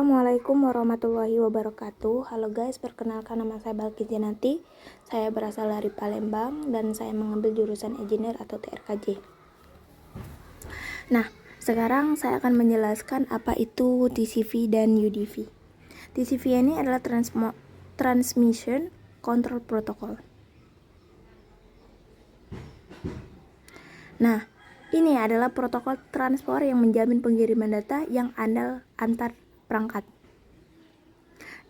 Assalamualaikum warahmatullahi wabarakatuh. Halo guys, perkenalkan nama saya Balkis Janati. Saya berasal dari Palembang dan saya mengambil jurusan engineer atau TRKJ. Nah, sekarang saya akan menjelaskan apa itu TCV dan UDV. TCV ini adalah Transmission Control Protocol. Nah, ini adalah protokol transport yang menjamin pengiriman data yang andal antar perangkat.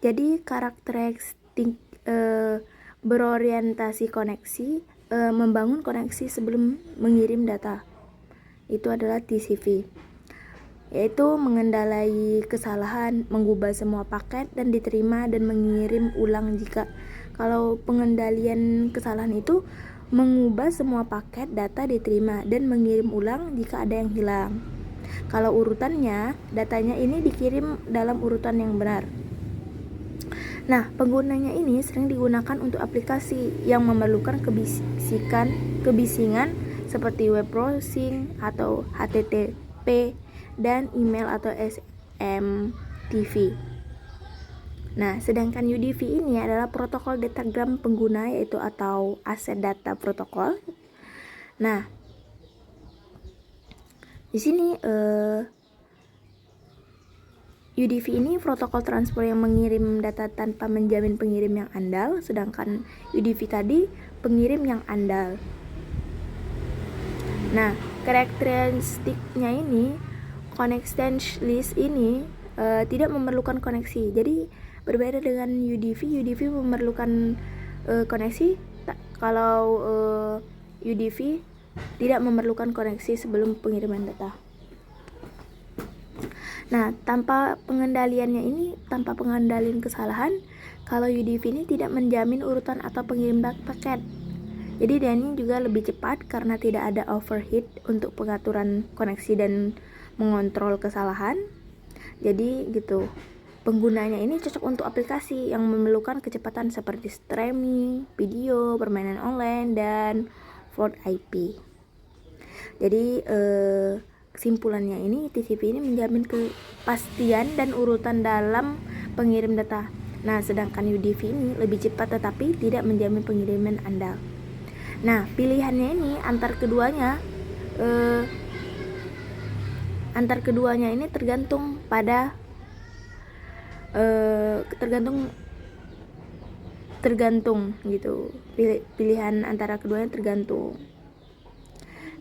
Jadi karakteristik berorientasi koneksi, membangun koneksi sebelum mengirim data, itu adalah TCV, yaitu mengendalikan kesalahan, mengubah semua paket dan diterima dan mengirim ulang jika kalau pengendalian kesalahan itu mengubah semua paket data diterima dan mengirim ulang jika ada yang hilang. Kalau urutannya, datanya ini dikirim dalam urutan yang benar. Nah, penggunanya ini sering digunakan untuk aplikasi yang memerlukan kebisingan seperti web browsing atau HTTP dan email atau SMTP. Nah, sedangkan UDV ini adalah protokol datagram pengguna, yaitu atau Asset Data Protocol. Nah, di sini UDV ini protokol transport yang mengirim data tanpa menjamin pengirim yang andal, sedangkan UDV tadi pengirim yang andal. Nah, karakteristiknya ini connection list ini tidak memerlukan koneksi. Jadi berbeda dengan UDV memerlukan koneksi. Kalau UDV tidak memerlukan koneksi sebelum pengiriman data. Nah, tanpa pengendalian kesalahan, kalau UDV ini tidak menjamin urutan atau pengirim paket. Jadi dia ini juga lebih cepat karena tidak ada overhead untuk pengaturan koneksi dan mengontrol kesalahan. Jadi gitu. Penggunanya ini cocok untuk aplikasi yang memerlukan kecepatan seperti streaming, video, permainan online, dan VoIP IP. Jadi kesimpulannya ini TCP ini menjamin kepastian dan urutan dalam pengirim data. Nah, sedangkan UDV ini lebih cepat tetapi tidak menjamin pengiriman andal. Nah, pilihannya ini antar keduanya ini tergantung pada tergantung gitu. Pilihan antara keduanya tergantung.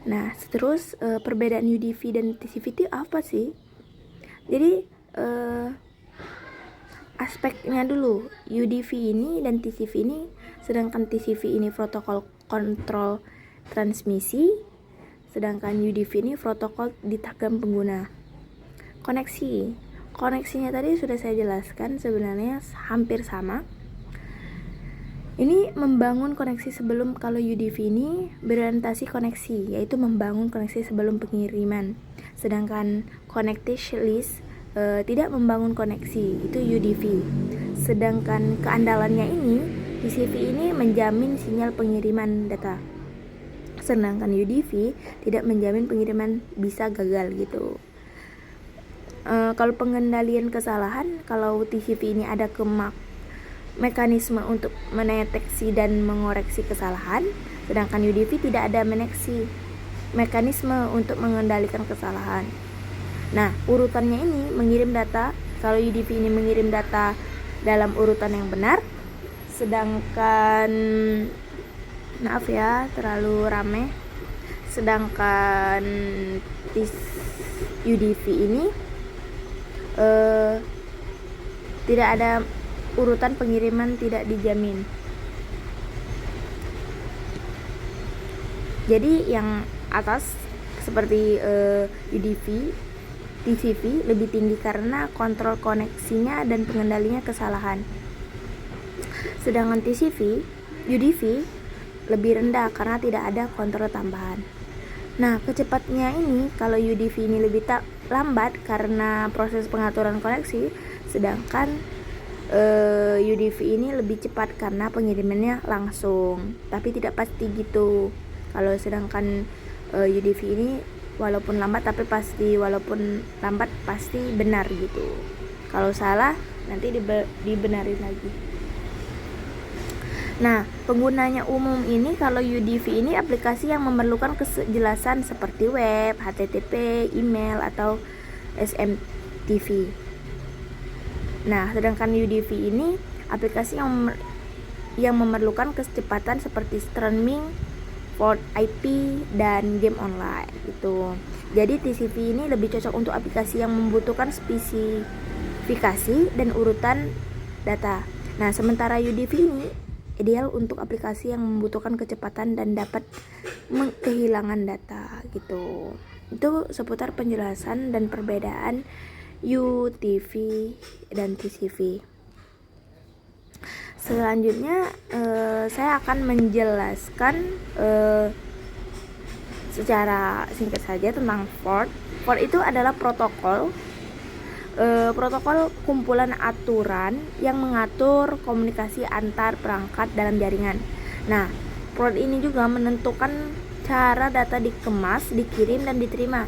Nah, terus perbedaan UDV dan TCV itu apa sih? Jadi aspeknya dulu, UDV ini dan TCV ini, sedangkan TCV ini protokol kontrol transmisi, sedangkan UDV ini protokol datagram pengguna. Koneksinya tadi sudah saya jelaskan, sebenarnya hampir sama. Ini membangun koneksi sebelum, kalau UDV ini berorientasi koneksi, yaitu membangun koneksi sebelum pengiriman. Sedangkan connection list tidak membangun koneksi, itu UDV. Sedangkan keandalannya ini, TCV ini menjamin sinyal pengiriman data. Sedangkan UDV tidak menjamin pengiriman bisa gagal gitu. Kalau pengendalian kesalahan, kalau TCV ini ada mekanisme untuk mendeteksi dan mengoreksi kesalahan, sedangkan UDV tidak ada mekanisme untuk mengendalikan kesalahan. Nah, urutannya ini mengirim data, kalau UDV ini mengirim data dalam urutan yang benar, sedangkan maaf ya terlalu rame, sedangkan UDV ini tidak ada urutan pengiriman, tidak dijamin. Jadi yang atas seperti UDV, TCV lebih tinggi karena kontrol koneksinya dan pengendalinya kesalahan. Sedangkan UDV lebih rendah karena tidak ada kontrol tambahan. Nah, kecepatnya ini kalau UDV ini lebih lambat karena proses pengaturan koneksi, sedangkan UDV ini lebih cepat karena pengirimannya langsung, tapi tidak pasti gitu. Kalau sedangkan UDV ini walaupun lambat pasti benar gitu. Kalau salah nanti dibenarin lagi. Nah, penggunanya umum ini kalau UDV ini aplikasi yang memerlukan kejelasan seperti web, HTTP, email, atau SMTP. Nah, sedangkan UDV ini aplikasi yang memerlukan kecepatan seperti streaming, port IP, dan game online gitu. Jadi TCP ini lebih cocok untuk aplikasi yang membutuhkan spesifikasi dan urutan data. Nah, sementara UDV ini ideal untuk aplikasi yang membutuhkan kecepatan dan dapat kehilangan data gitu. Itu seputar penjelasan dan perbedaan UDV dan TCP. Selanjutnya saya akan menjelaskan secara singkat saja tentang port. Port itu adalah protokol kumpulan aturan yang mengatur komunikasi antar perangkat dalam jaringan. Nah, port ini juga menentukan cara data dikemas, dikirim, dan diterima.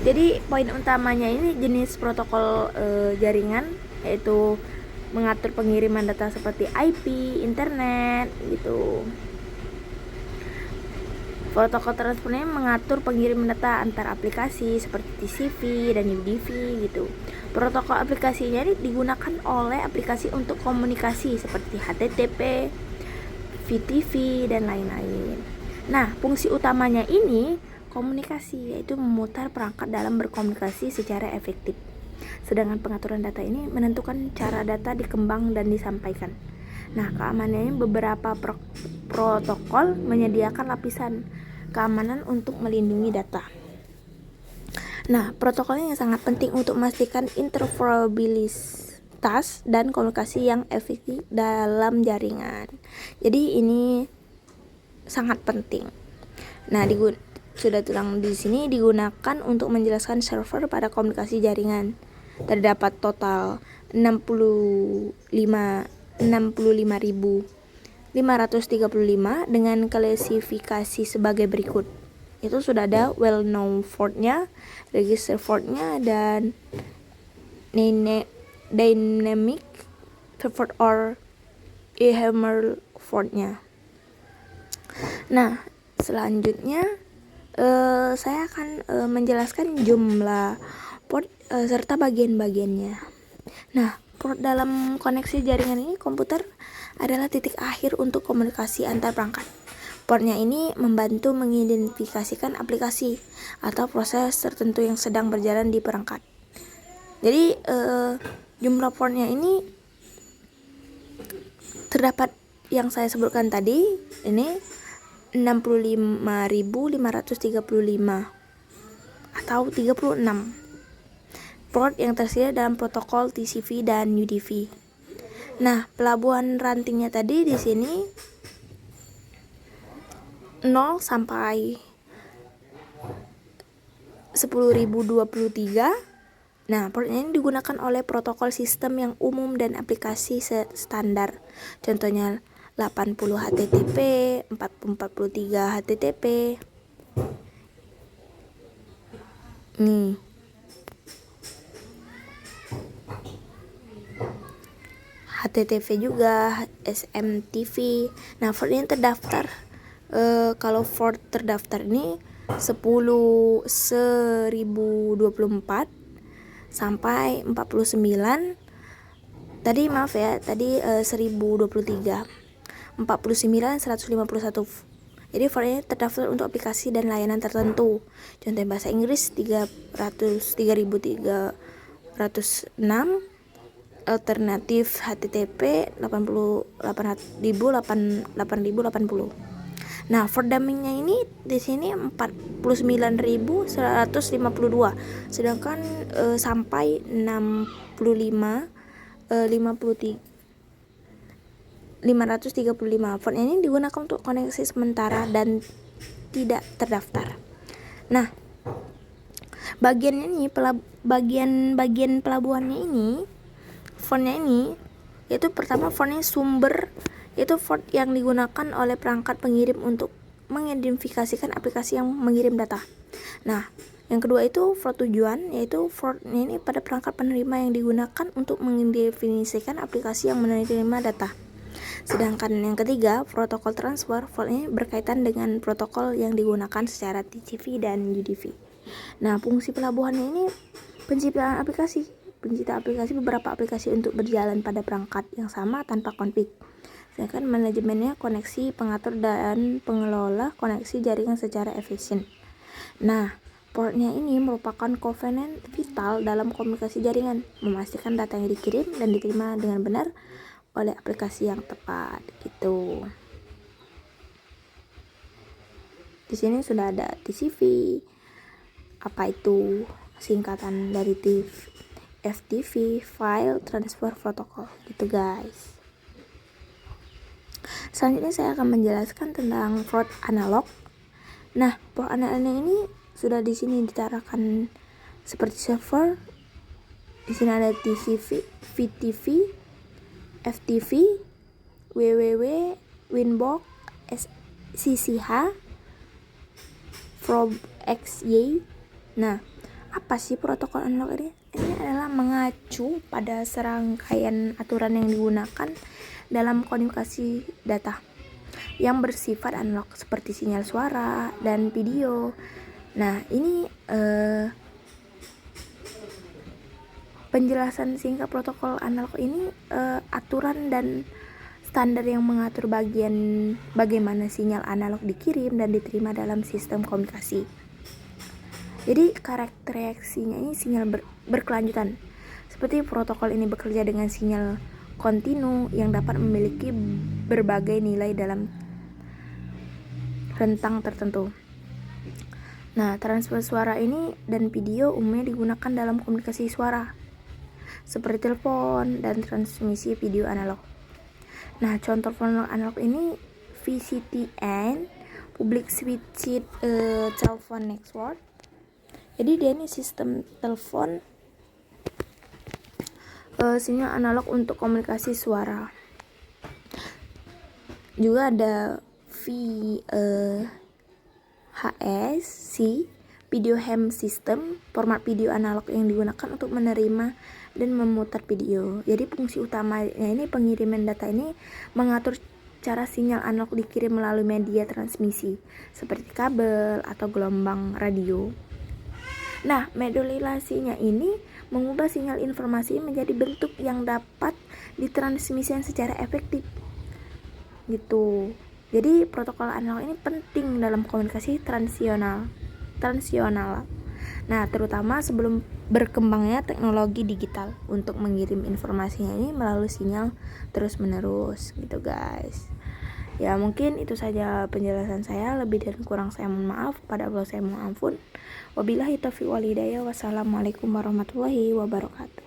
Jadi poin utamanya ini jenis protokol jaringan, yaitu mengatur pengiriman data seperti IP, internet gitu. Protokol transfernya mengatur pengiriman data antar aplikasi seperti TCP dan UDP gitu. Protokol aplikasinya ini digunakan oleh aplikasi untuk komunikasi seperti HTTP, VTP, dan lain-lain. Nah, fungsi utamanya ini komunikasi, yaitu memutar perangkat dalam berkomunikasi secara efektif. Sedangkan pengaturan data ini menentukan cara data dikembang dan disampaikan. Nah, keamanannya beberapa protokol menyediakan lapisan keamanan untuk melindungi data. Nah, protokolnya yang sangat penting untuk memastikan interoperabilitas dan komunikasi yang efektif dalam jaringan. Jadi ini sangat penting. Nah, sudah tulang di sini digunakan untuk menjelaskan server pada komunikasi jaringan. Terdapat total 65.535 dengan klasifikasi sebagai berikut. Itu sudah ada well known fault-nya, register fault-nya, dan dynamic fault or ephemeral fault-nya. Nah, selanjutnya saya akan menjelaskan jumlah port serta bagian-bagiannya. Nah, port dalam koneksi jaringan ini komputer adalah titik akhir untuk komunikasi antar perangkat. Portnya ini membantu mengidentifikasikan aplikasi atau proses tertentu yang sedang berjalan di perangkat. Jadi jumlah portnya ini terdapat yang saya sebutkan tadi, ini 65.535 atau 36 port yang tersedia dalam protokol TCP dan UDP. Nah, pelabuhan rantingnya tadi di sini 0 sampai 10.023. Nah, portnya ini digunakan oleh protokol sistem yang umum dan aplikasi standar. Contohnya 80 HTTP, 43 HTTP. Nih. HTTP juga, SMTP. Nah, port ini terdaftar. Kalau port terdaftar ini 1024 sampai 49. Tadi 1023. 49 151. Jadi port ini terdaftar untuk aplikasi dan layanan tertentu. Contoh bahasa Inggris 3.306, alternatif HTTP 80.080. Nah, for dummingnya ini di sini 49.152, sedangkan sampai 535. Port ini digunakan untuk koneksi sementara dan tidak terdaftar. Nah, bagian pelabuhannya ini, fontnya ini, yaitu pertama fontnya sumber, yaitu font yang digunakan oleh perangkat pengirim untuk mengidentifikasikan aplikasi yang mengirim data. Nah, Yang kedua itu for tujuan, yaitu for ini pada perangkat penerima yang digunakan untuk mendefinisikan aplikasi yang menerima data. Sedangkan yang ketiga, protokol transfer, for ini berkaitan dengan protokol yang digunakan secara TCP dan UDP. Nah, fungsi pelabuhannya ini penciptaan aplikasi beberapa aplikasi untuk berjalan pada perangkat yang sama tanpa konflik. Sedangkan manajemennya koneksi, pengatur dan pengelola koneksi jaringan secara efisien. Nah, portnya ini merupakan komponen vital dalam komunikasi jaringan, memastikan data yang dikirim dan diterima dengan benar oleh aplikasi yang tepat gitu. Di sini sudah ada TCP, apa itu singkatan dari FTP, File Transfer Protocol gitu guys. Selanjutnya saya akan menjelaskan tentang port analog. Nah, port analog ini sudah di sini ditarakan seperti server. Di sini ada TCP, VTP, FTP, WWW, Winbox, CCH, Probe XY. Nah, apa sih protokol analog ini? Ini adalah mengacu pada serangkaian aturan yang digunakan dalam komunikasi data yang bersifat analog seperti sinyal suara dan video. Nah, ini penjelasan singkat protokol analog ini aturan dan standar yang mengatur bagaimana sinyal analog dikirim dan diterima dalam sistem komunikasi. Jadi karakter reaksinya ini sinyal berkelanjutan. Seperti protokol ini bekerja dengan sinyal kontinu yang dapat memiliki berbagai nilai dalam rentang tertentu. Nah, transfer suara ini dan video umumnya digunakan dalam komunikasi suara, seperti telepon dan transmisi video analog. Nah, contoh analog ini VCTN, Public Switched Telephone Network. Jadi dia ini sistem telepon sinyal analog untuk komunikasi suara. Juga ada VHS, Video Ham System, format video analog yang digunakan untuk menerima dan memutar video. Jadi fungsi utamanya ini pengiriman data ini mengatur cara sinyal analog dikirim melalui media transmisi seperti kabel atau gelombang radio. Nah, modulasinya ini mengubah sinyal informasi menjadi bentuk yang dapat ditransmisikan secara efektif. Gitu. Jadi protokol analog ini penting dalam komunikasi transisional. Nah, terutama sebelum berkembangnya teknologi digital untuk mengirim informasinya ini melalui sinyal terus-menerus gitu guys. Ya, mungkin itu saja penjelasan saya. Lebih dan kurang saya mohon maaf. Pada Allah saya mohon ampun. Wabillahi taufiq wal hidayah. Wassalamualaikum warahmatullahi wabarakatuh.